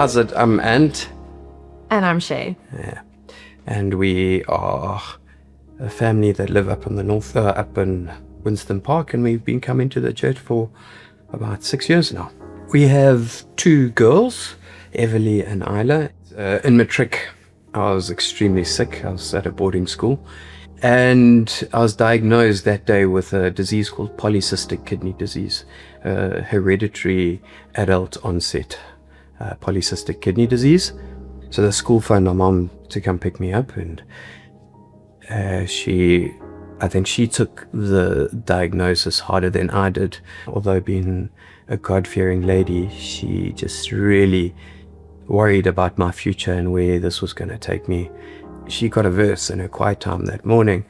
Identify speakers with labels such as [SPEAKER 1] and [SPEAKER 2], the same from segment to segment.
[SPEAKER 1] How's it? I'm Ant.
[SPEAKER 2] And I'm Shay.
[SPEAKER 1] Yeah. And we are a family that live up in the north, up in Winston Park, and we've been coming to the church for about 6 years now. We have 2 girls, Everly and Isla. In matric, I was extremely sick. I was at a boarding school, and I was diagnosed that day with a disease called polycystic kidney disease, hereditary adult onset polycystic kidney disease. So the school phoned my mom to come pick me up, and I think she took the diagnosis harder than I did. Although being a God-fearing lady, she just really worried about my future and where this was going to take me. She got a verse in her quiet time that morning,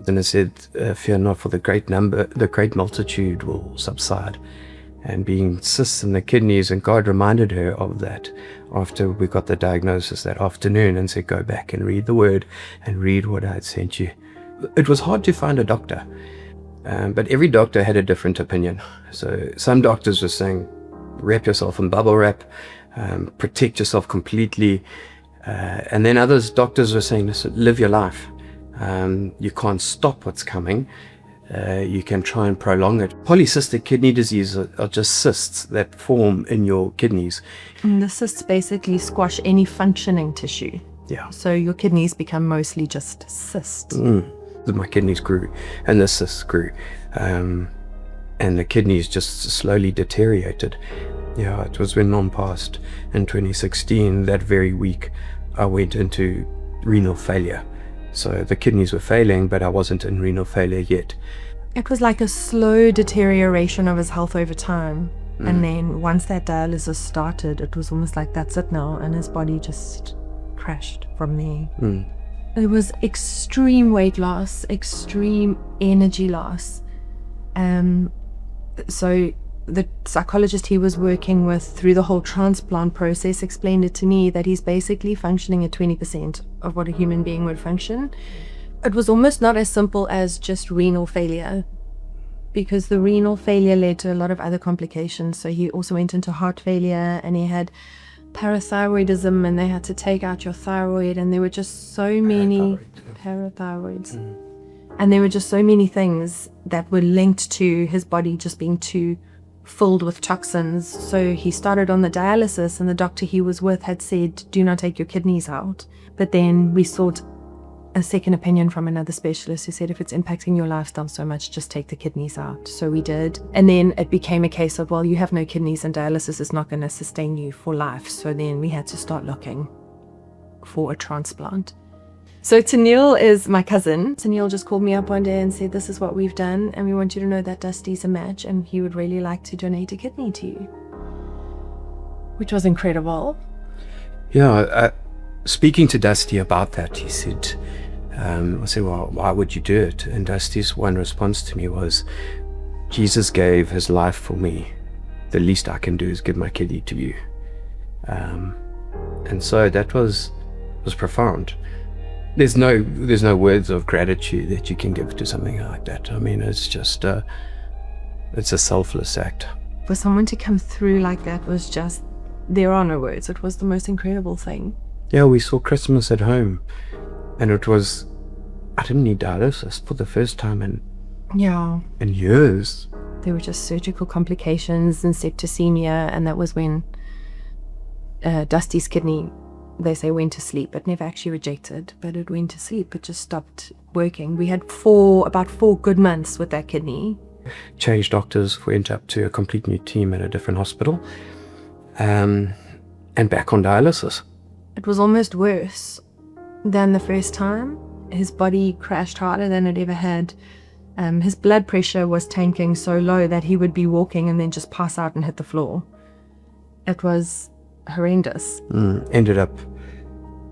[SPEAKER 1] and it said, "Fear not, for the great multitude will subside." And being cysts in the kidneys, and God reminded her of that after we got the diagnosis that afternoon, and said, "Go back and read the word and read what I had sent you." It was hard to find a doctor, but every doctor had a different opinion. So some doctors were saying, wrap yourself in bubble wrap, protect yourself completely, and then doctors were saying, listen, live your life. You can't stop what's coming. You can try and prolong it. Polycystic kidney disease are just cysts that form in your kidneys.
[SPEAKER 2] And the cysts basically squash any functioning tissue.
[SPEAKER 1] Yeah.
[SPEAKER 2] So your kidneys become mostly just cysts.
[SPEAKER 1] My kidneys grew, and the cysts grew, and the kidneys just slowly deteriorated. Yeah, it was when Mom passed in 2016. That very week, I went into renal failure. So the kidneys were failing, but I wasn't in renal failure yet.
[SPEAKER 2] It was like a slow deterioration of his health over time. And then once that dialysis started, it was almost like that's it now, and his body just crashed from there. It was extreme weight loss, extreme energy loss. So the psychologist he was working with through the whole transplant process explained it to me that he's basically functioning at 20% of what a human being would function. It was almost not as simple as just renal failure, because the renal failure led to a lot of other complications. So he also went into heart failure, and he had parathyroidism, and they had to take out your thyroid, and there were just so many parathyroids. And there were just so many things that were linked to his body just being too filled with toxins. So he started on the dialysis, and the doctor he was with had said, do not take your kidneys out. But then we sought a second opinion from another specialist who said, if it's impacting your lifestyle so much, just take the kidneys out. So we did. And then it became a case of, well, you have no kidneys and dialysis is not going to sustain you for life. So then we had to start looking for a transplant. So Tennille is my cousin. Tennille just called me up one day and said, this is what we've done, and we want you to know that Dusty's a match, and he would really like to donate a kidney to you. Which was incredible.
[SPEAKER 1] Yeah, speaking to Dusty about that, he said, I said, well, why would you do it? And Dusty's one response to me was, Jesus gave his life for me. The least I can do is give my kidney to you. And so that was profound. There's no words of gratitude that you can give to something like that. I mean, it's just it's a selfless act.
[SPEAKER 2] For someone to come through like that was just, there are no words. It was the most incredible thing.
[SPEAKER 1] Yeah, we saw Christmas at home, and it was, I didn't need dialysis for the first time in years.
[SPEAKER 2] There were just surgical complications and septicemia, and that was when Dusty's kidney, they say, went to sleep. It never actually rejected, but it went to sleep. It just stopped working. We had about 4 good months with that kidney.
[SPEAKER 1] Changed doctors, went up to a complete new team at a different hospital, and back on dialysis.
[SPEAKER 2] It was almost worse than the first time. His body crashed harder than it ever had. His blood pressure was tanking so low that he would be walking and then just pass out and hit the floor. It was horrendous.
[SPEAKER 1] Ended up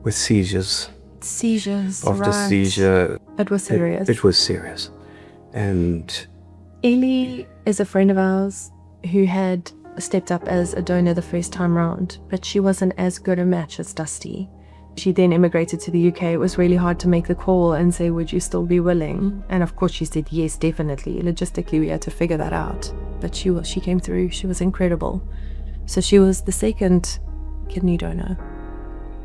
[SPEAKER 1] with seizures. After seizure.
[SPEAKER 2] It was serious.
[SPEAKER 1] It was serious. And
[SPEAKER 2] Ellie is a friend of ours who had stepped up as a donor the first time round, but she wasn't as good a match as Dusty. She then immigrated to the UK. It was really hard to make the call and say, would you still be willing? And of course she said yes, definitely. Logistically we had to figure that out, but she came through. She was incredible. So she was the second kidney donor.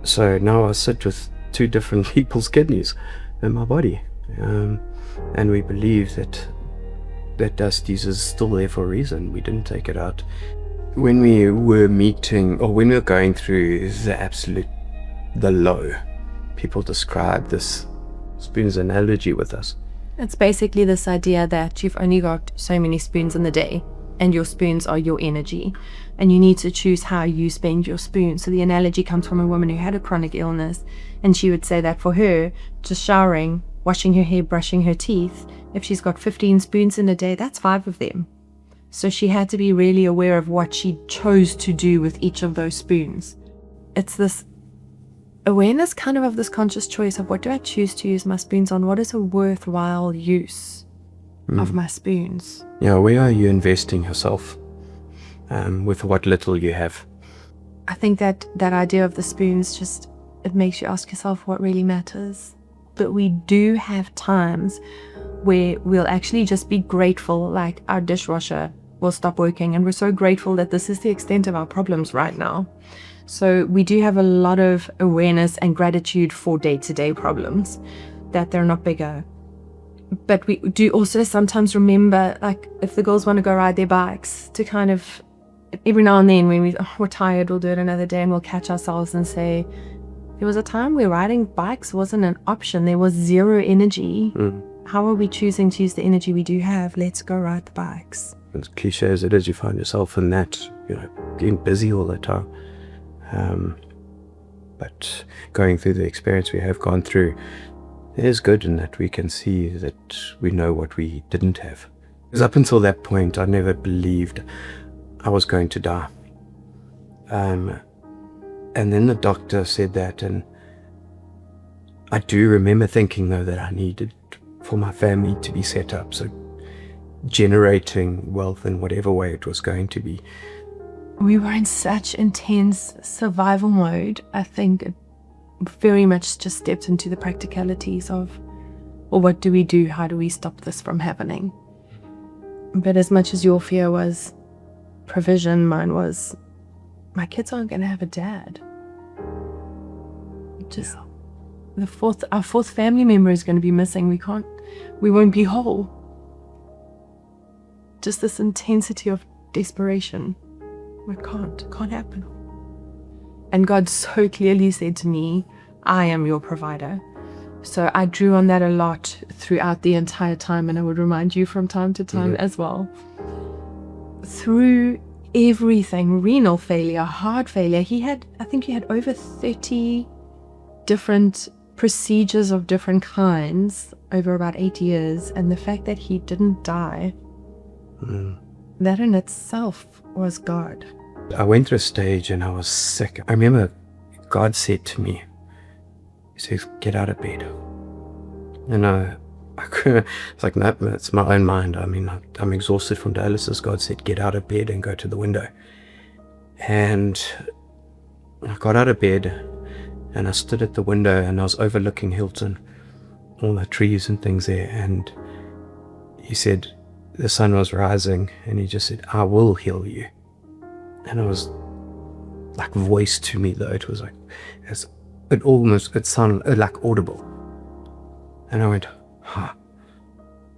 [SPEAKER 1] So now I sit with 2 different people's kidneys in my body. And we believe that Dusty's is still there for a reason. We didn't take it out. When we were meeting, or when we were going through the low, people describe this spoons analogy with us.
[SPEAKER 2] It's basically this idea that you've only got so many spoons in the day, and your spoons are your energy, and you need to choose how you spend your spoons. So the analogy comes from a woman who had a chronic illness, and she would say that for her, just showering, washing her hair, brushing her teeth, if she's got 15 spoons in a day, that's 5 of them. So she had to be really aware of what she chose to do with each of those spoons. It's this awareness kind of this conscious choice of, what do I choose to use my spoons on? What is a worthwhile use of my spoons?
[SPEAKER 1] Yeah, where are you investing yourself with what little you have?
[SPEAKER 2] I think that idea of the spoons, just, it makes you ask yourself what really matters. But we do have times where we'll actually just be grateful, like our dishwasher will stop working, and we're so grateful that this is the extent of our problems right now. So we do have a lot of awareness and gratitude for day-to-day problems, that they're not bigger. But we do also sometimes remember, like, if the girls want to go ride their bikes, to kind of, every now and then when we're tired, we'll do it another day, and we'll catch ourselves and say, there was a time where riding bikes wasn't an option. There was zero energy. How are we choosing to use the energy we do have? Let's go ride the bikes.
[SPEAKER 1] As cliche as it is, you find yourself in that, being busy all the time. But going through the experience we have gone through, it is good in that we can see that we know what we didn't have. Because up until that point, I never believed I was going to die. And then the doctor said that, and I do remember thinking, though, that I needed for my family to be set up, so generating wealth in whatever way it was going to be.
[SPEAKER 2] We were in such intense survival mode. I think it very much just stepped into the practicalities of, well, what do we do? How do we stop this from happening? But as much as your fear was provision, mine was, my kids aren't going to have a dad. Just our fourth family member is going to be missing. We won't be whole. Just this intensity of desperation. It can't happen. And God so clearly said to me, I am your provider. So I drew on that a lot throughout the entire time, and I would remind you from time to time as well. Through everything, renal failure, heart failure, I think he had over 30 different procedures of different kinds over about 8 years, and the fact that he didn't die, that in itself was God.
[SPEAKER 1] I went through a stage and I was sick. I remember God said to me, he says, get out of bed. And it's like, no, it's my own mind. I mean, I'm exhausted from dialysis. God said, get out of bed and go to the window. And I got out of bed and I stood at the window, and I was overlooking Hilton, all the trees and things there. And he said, the sun was rising, and he just said, I will heal you. And it was like voice to me, though. It was like, it sounded like audible. And I went,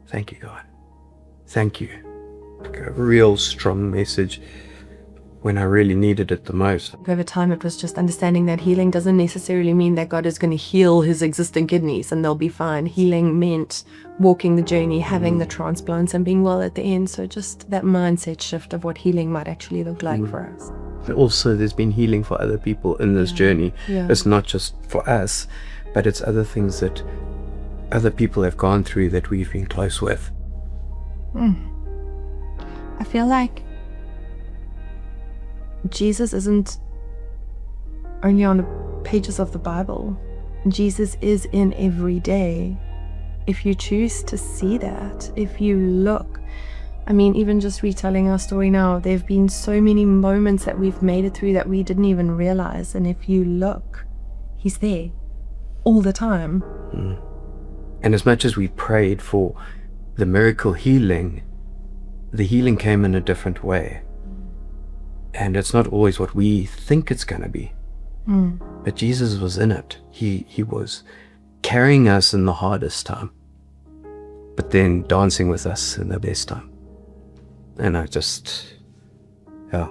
[SPEAKER 1] thank you, God. Thank you. Like a real strong message when I really needed it the most.
[SPEAKER 2] Over time, it was just understanding that healing doesn't necessarily mean that God is going to heal his existing kidneys and they'll be fine. Healing meant walking the journey, having the transplants, and being well at the end. So just that mindset shift of what healing might actually look like for us.
[SPEAKER 1] Also, there's been healing for other people in this journey. It's not just for us, but it's other things that other people have gone through that we've been close with.
[SPEAKER 2] I feel like Jesus isn't only on the pages of the Bible. Jesus is in every day. If you choose to see that, if you look, I mean, even just retelling our story now, there have been so many moments that we've made it through that we didn't even realize. And if you look, he's there all the time.
[SPEAKER 1] And as much as we prayed for the miracle healing, the healing came in a different way. And it's not always what we think it's going to be. But Jesus was in it. He was carrying us in the hardest time, but then dancing with us in the best time. And I just, yeah.